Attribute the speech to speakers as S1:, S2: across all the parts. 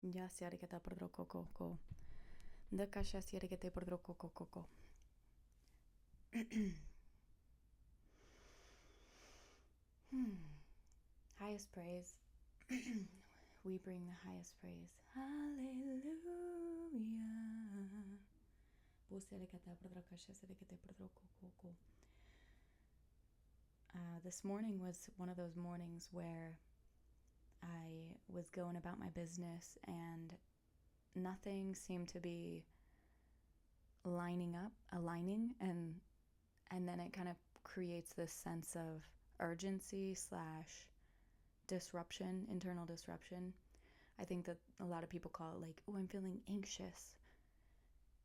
S1: Ya se arigata por coco. The kasha se arigate por coco. Highest praise. We bring the highest praise. Hallelujah. This morning was one of those mornings where I was going about my business and nothing seemed to be aligning, and then it kind of creates this sense of urgency / disruption, internal disruption. I think that a lot of people call it like, oh, I'm feeling anxious.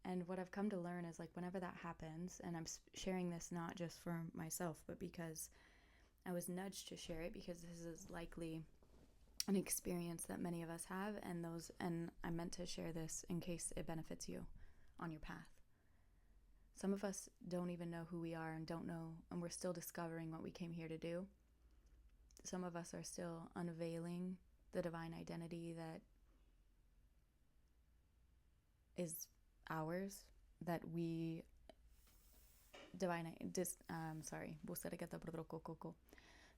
S1: And what I've come to learn is like whenever that happens, and I'm sharing this not just for myself, but because I was nudged to share it because this is likely an experience that many of us have, and I meant to share this in case it benefits you on your path. Some of us don't even know who we are and we're still discovering what we came here to do. Some of us are still unveiling the divine identity that is ours, that we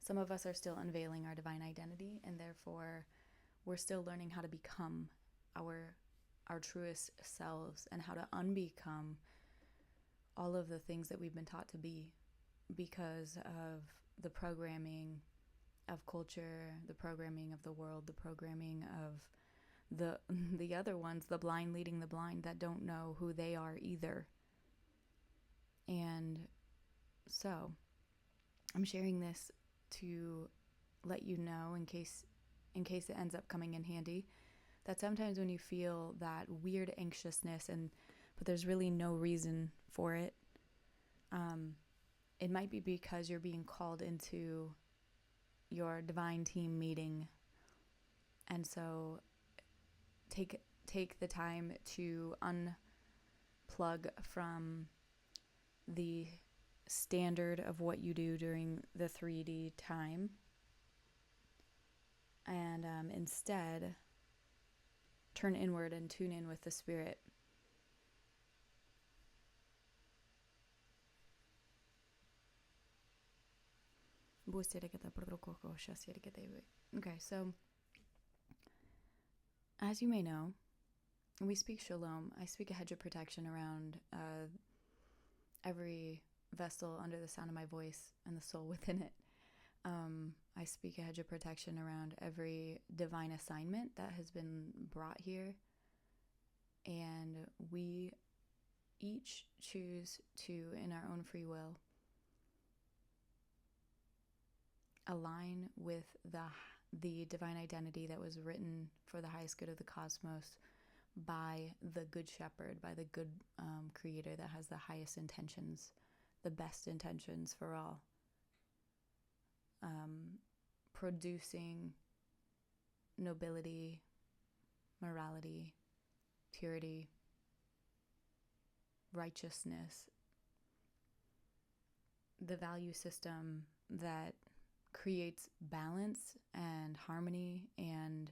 S1: some of us are still unveiling our divine identity, and therefore we're still learning how to become our truest selves and how to unbecome all of the things that we've been taught to be because of the programming of culture, the programming of the world, the programming of the other ones, the blind leading the blind that don't know who they are either. And so I'm sharing this to let you know, in case it ends up coming in handy, that sometimes when you feel that weird anxiousness but there's really no reason for it, it might be because you're being called into your divine team meeting. And so take the time to unplug from the standard of what you do during the 3D time, and instead turn inward and tune in with the Spirit. Okay, so as you may know, we speak shalom. I speak a hedge of protection around every vessel under the sound of my voice and the soul within it. I speak a hedge of protection around every divine assignment that has been brought here. And we each choose to, in our own free will, align with the divine identity that was written for the highest good of the cosmos by the good shepherd, by the good creator that has the highest intentions, the best intentions for all, producing nobility, morality, purity, righteousness, the value system that creates balance and harmony, and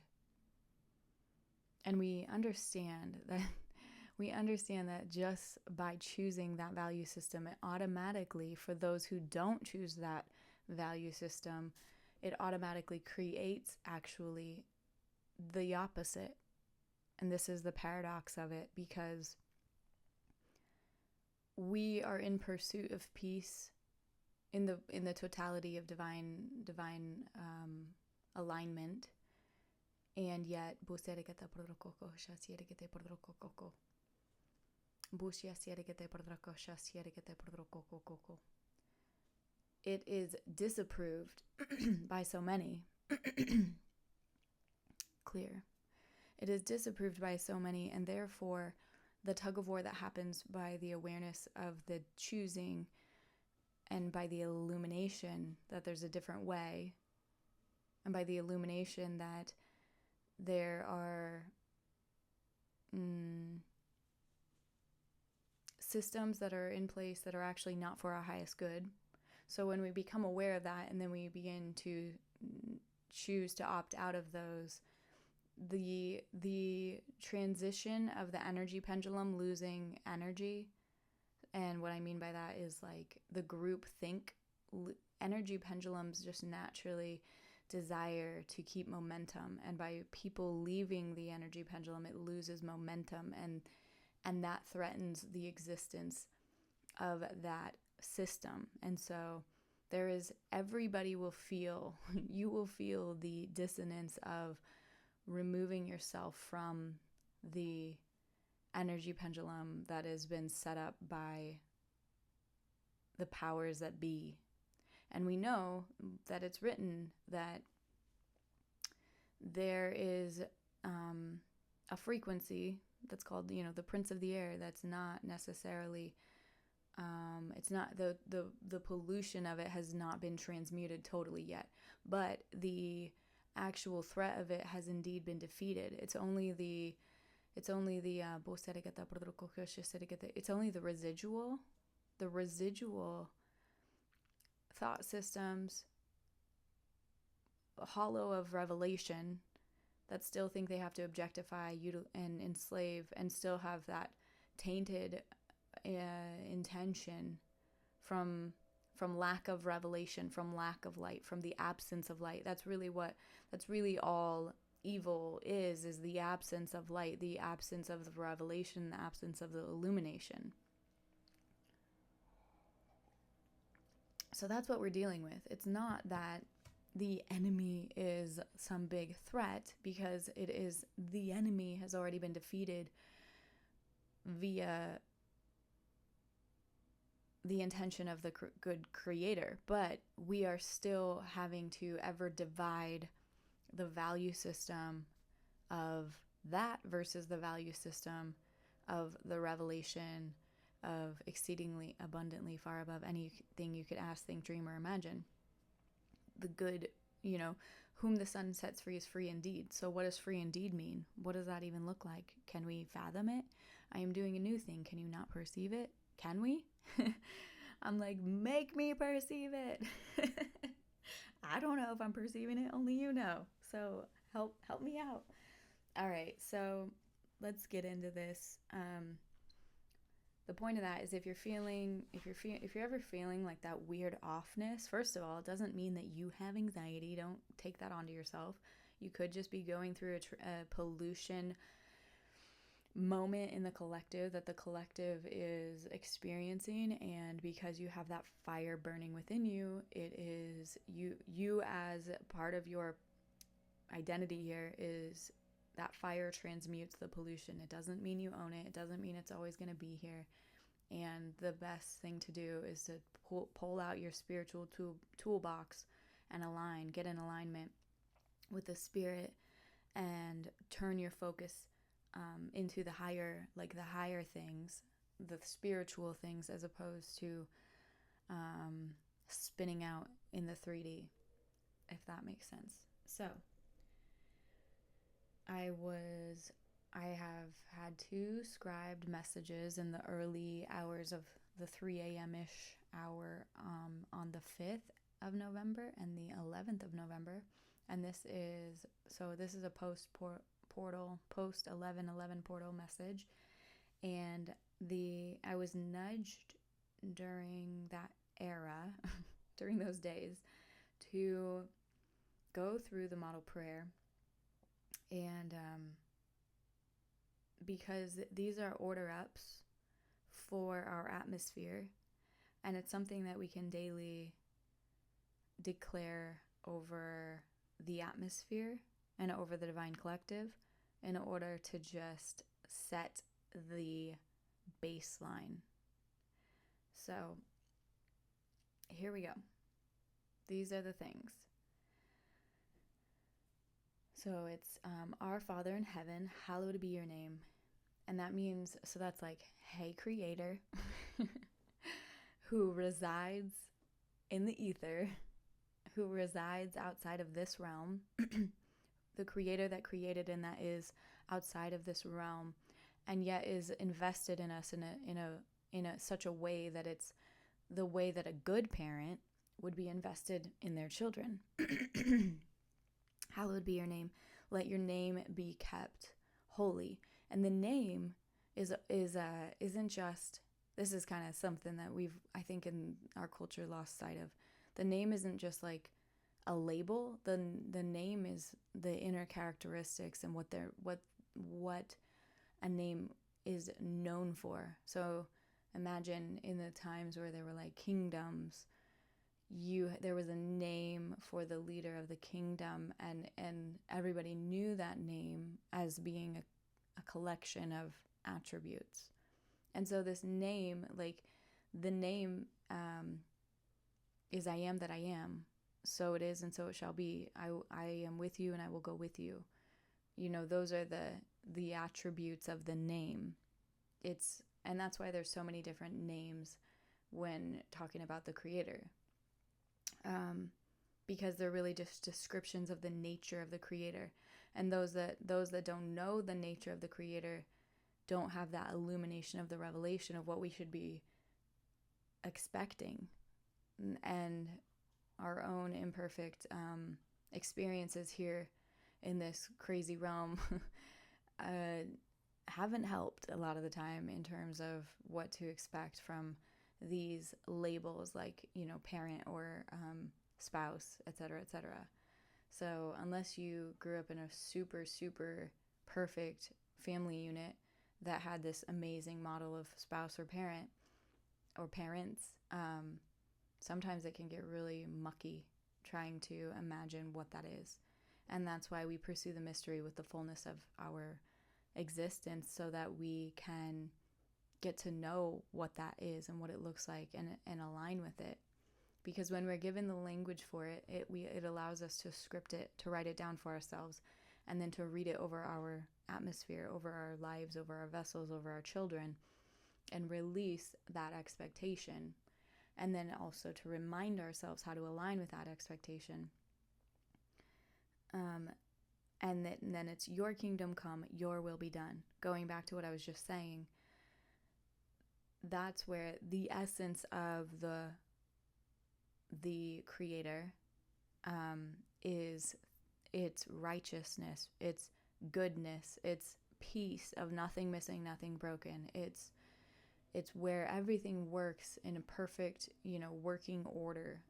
S1: we understand that just by choosing that value system, it automatically, for those who don't choose that value system, it automatically creates actually the opposite. And this is the paradox of it, because we are in pursuit of peace in the totality of divine alignment, and yet it is disapproved by so many. Clear. It is disapproved by so many, and therefore the tug of war that happens by the awareness of the choosing and by the illumination that there's a different way, and by the illumination that there are systems that are in place that are actually not for our highest good. So when we become aware of that, and then we begin to choose to opt out of those, the transition of the energy pendulum losing energy. And what I mean by that is like the group think energy pendulums just naturally desire to keep momentum, and by people leaving the energy pendulum, it loses momentum, and that threatens the existence of that system. And so everybody will feel, you will feel the dissonance of removing yourself from the energy pendulum that has been set up by the powers that be. And we know that it's written that there is a frequency that's called, the Prince of the Air, that's not necessarily, it's not, the pollution of it has not been transmuted totally yet, but the actual threat of it has indeed been defeated. It's only the residual thought systems, hollow of revelation, that still think they have to objectify and enslave, and still have that tainted intention from lack of revelation, from lack of light, from the absence of light. That's really all evil is the absence of light, the absence of the revelation, the absence of the illumination. So that's what we're dealing with. It's not that the enemy is some big threat, because it is, the enemy has already been defeated via the intention of the good creator, but we are still having to ever divide the value system of that versus the value system of the revelation of exceedingly abundantly far above anything you could ask, think, dream, or imagine. The good, whom the sun sets free is free indeed. So what does free indeed mean? What does that even look like? Can we fathom it? I am doing a new thing. Can you not perceive it? Can we? I'm like, make me perceive it. I don't know if I'm perceiving it. Only you know. So help me out. All right. So let's get into this. The point of that is, if you're ever feeling like that weird offness, first of all, it doesn't mean that you have anxiety. Don't take that onto yourself. You could just be going through a pollution moment in the collective that the collective is experiencing, and because you have that fire burning within you, it is you as part of your identity here is that fire transmutes the pollution. It doesn't mean you own it. It doesn't mean it's always going to be here. And the best thing to do is to pull out your spiritual toolbox and get in alignment with the spirit, and turn your focus into the higher things, the spiritual things, as opposed to spinning out in the 3D, if that makes sense. So I have had 2 scribed messages in the early hours of the 3 a.m.-ish hour on the 5th of November and the 11th of November. And this is a post 11/11 portal message. And I was nudged during that era, during those days, to go through the model prayer. And because these are order ups for our atmosphere, and it's something that we can daily declare over the atmosphere and over the divine collective, in order to just set the baseline. So here we go. These are the things. So it's Our Father in heaven, hallowed be your name. And that means, so that's like, hey, Creator, who resides in the ether, who resides outside of this realm, the Creator that created and that is outside of this realm, and yet is invested in us in a such a way that it's the way that a good parent would be invested in their children. Hallowed be your name. Let your name be kept holy. And the name isn't just, this is kind of something that we've, I think, in our culture lost sight of. The name isn't just like a label. The name is the inner characteristics and what a name is known for. So imagine in the times where there were like kingdoms, there was a name for the leader of the kingdom, and everybody knew that name as being a collection of attributes. And so this name, like the name is I am that I am, so it is and so it shall be. I am with you and I will go with you. Those are the attributes of the name. And that's why there's so many different names when talking about the Creator. Because they're really just descriptions of the nature of the Creator. And those that don't know the nature of the Creator don't have that illumination of the revelation of what we should be expecting. And our own imperfect experiences here in this crazy realm haven't helped a lot of the time in terms of what to expect from these labels, like, parent or spouse, etc., etc. So unless you grew up in a super, super perfect family unit that had this amazing model of spouse or parent or parents, sometimes it can get really mucky trying to imagine what that is. And that's why we pursue the mystery with the fullness of our existence, so that we can get to know what that is and what it looks like and align with it. Because when we're given the language for it, it allows us to script it, to write it down for ourselves, and then to read it over our atmosphere, over our lives, over our vessels, over our children, and release that expectation. And then also to remind ourselves how to align with that expectation. And then it's your kingdom come, your will be done. Going back to what I was just saying, that's where the essence of the Creator is its righteousness, its goodness, its peace of nothing missing, nothing broken. It's where everything works in a perfect, working order.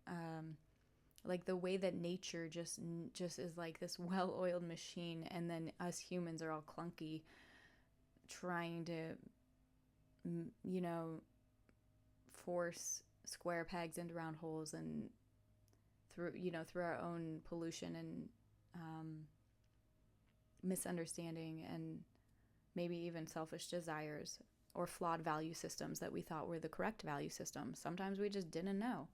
S1: Like the way that nature just is like this well-oiled machine, and then us humans are all clunky, trying to, force square pegs into round holes, and through our own pollution and misunderstanding, and maybe even selfish desires or flawed value systems that we thought were the correct value systems. Sometimes we just didn't know.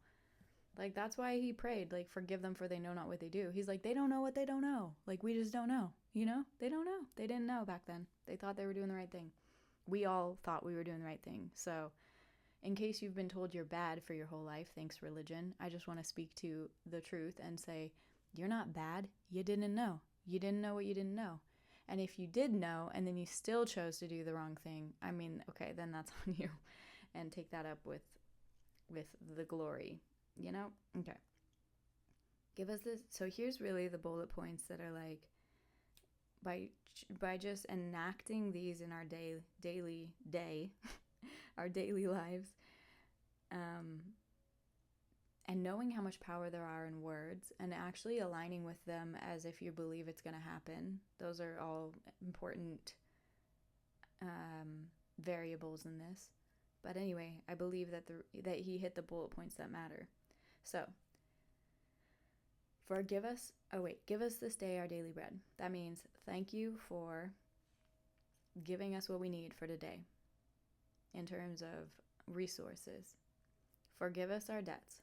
S1: Like, that's why he prayed, like, forgive them for they know not what they do. He's like, they don't know what they don't know. Like, we just don't know, They don't know. They didn't know back then. They thought they were doing the right thing. We all thought we were doing the right thing. So in case you've been told you're bad for your whole life, thanks religion, I just want to speak to the truth and say, you're not bad. You didn't know. You didn't know what you didn't know. And if you did know and then you still chose to do the wrong thing, I mean, okay, then that's on you. And take that up with the glory. Okay. Give us this. So here's really the bullet points that are like, by just enacting these in our daily our daily lives, and knowing how much power there are in words, and actually aligning with them as if you believe it's going to happen. Those are all important variables in this. But anyway, I believe that he hit the bullet points that matter. So, give us this day our daily bread. That means thank you for giving us what we need for today in terms of resources. Forgive us our debts.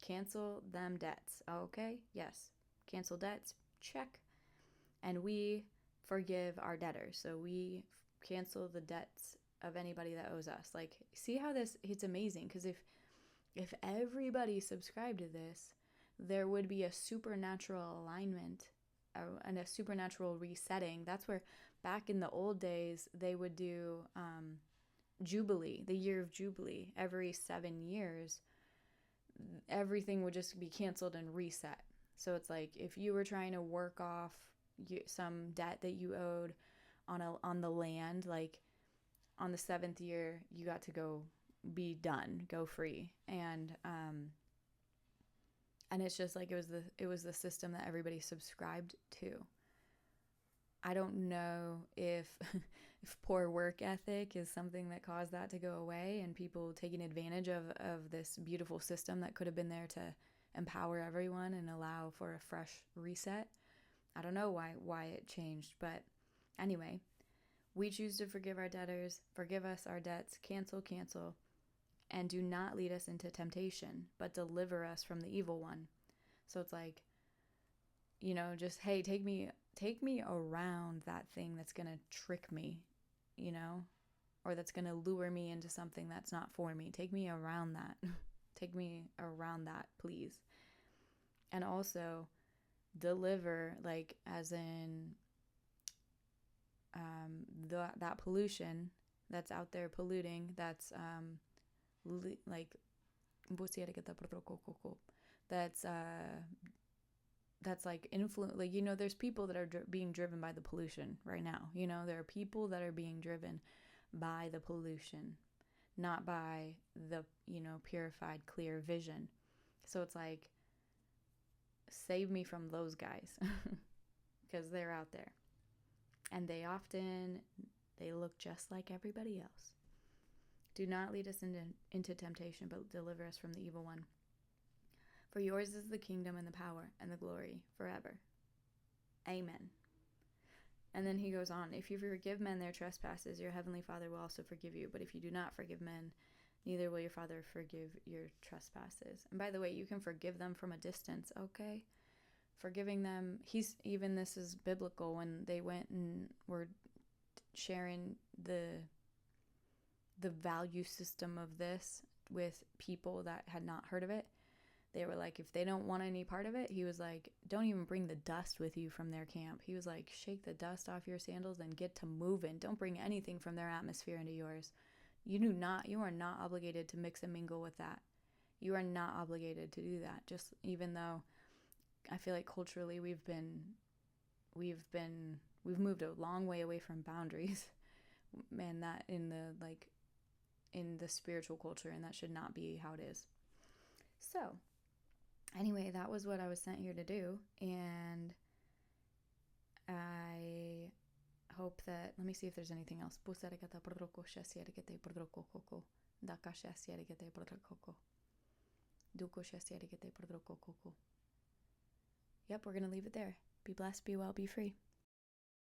S1: Cancel them debts. Okay? Yes. Cancel debts. Check. And we forgive our debtors. So we cancel the debts of anybody that owes us. Like, see how it's amazing, because if everybody subscribed to this, there would be a supernatural alignment and a supernatural resetting. That's where back in the old days, they would do Jubilee, the year of Jubilee. Every 7 years, everything would just be canceled and reset. So it's like if you were trying to work off some debt that you owed, on the land. Like on the 7th year, you got to go be done, go free. And it's just like it was the system that everybody subscribed to. I don't know if if poor work ethic is something that caused that to go away, and people taking advantage of this beautiful system that could have been there to empower everyone and allow for a fresh reset. I don't know why it changed, but anyway, we choose to forgive our debtors, forgive us our debts, cancel, and do not lead us into temptation, but deliver us from the evil one. So it's like, just, hey, take me around that thing that's going to trick me, or that's going to lure me into something that's not for me. Take me around that. Take me around that, please. And also deliver, like, as in that pollution that's out there polluting, that's that's like influence, like, there's people that are being driven by the pollution right now. There are people that are being driven by the pollution, not by the purified, clear vision. So it's like, save me from those guys because they're out there, and they look just like everybody else. Do not lead us into temptation, but deliver us from the evil one. For yours is the kingdom and the power and the glory forever. Amen. And then he goes on, if you forgive men their trespasses, your heavenly Father will also forgive you. But if you do not forgive men, neither will your Father forgive your trespasses. And by the way, you can forgive them from a distance, okay? Forgiving them, this is biblical, when they went and were sharing the value system of this with people that had not heard of it. They were like, if they don't want any part of it, he was like, don't even bring the dust with you from their camp. He was like, shake the dust off your sandals and get to moving. Don't bring anything from their atmosphere into yours. You are not obligated to mix and mingle with that. You are not obligated to do that. Just, even though I feel like culturally we've moved a long way away from boundaries, and that in the spiritual culture, and that should not be how it is. So anyway, that was what I was sent here to do, and I hope that, let me see if there's anything else. Yep, we're going to leave it there. Be blessed, be well, be free.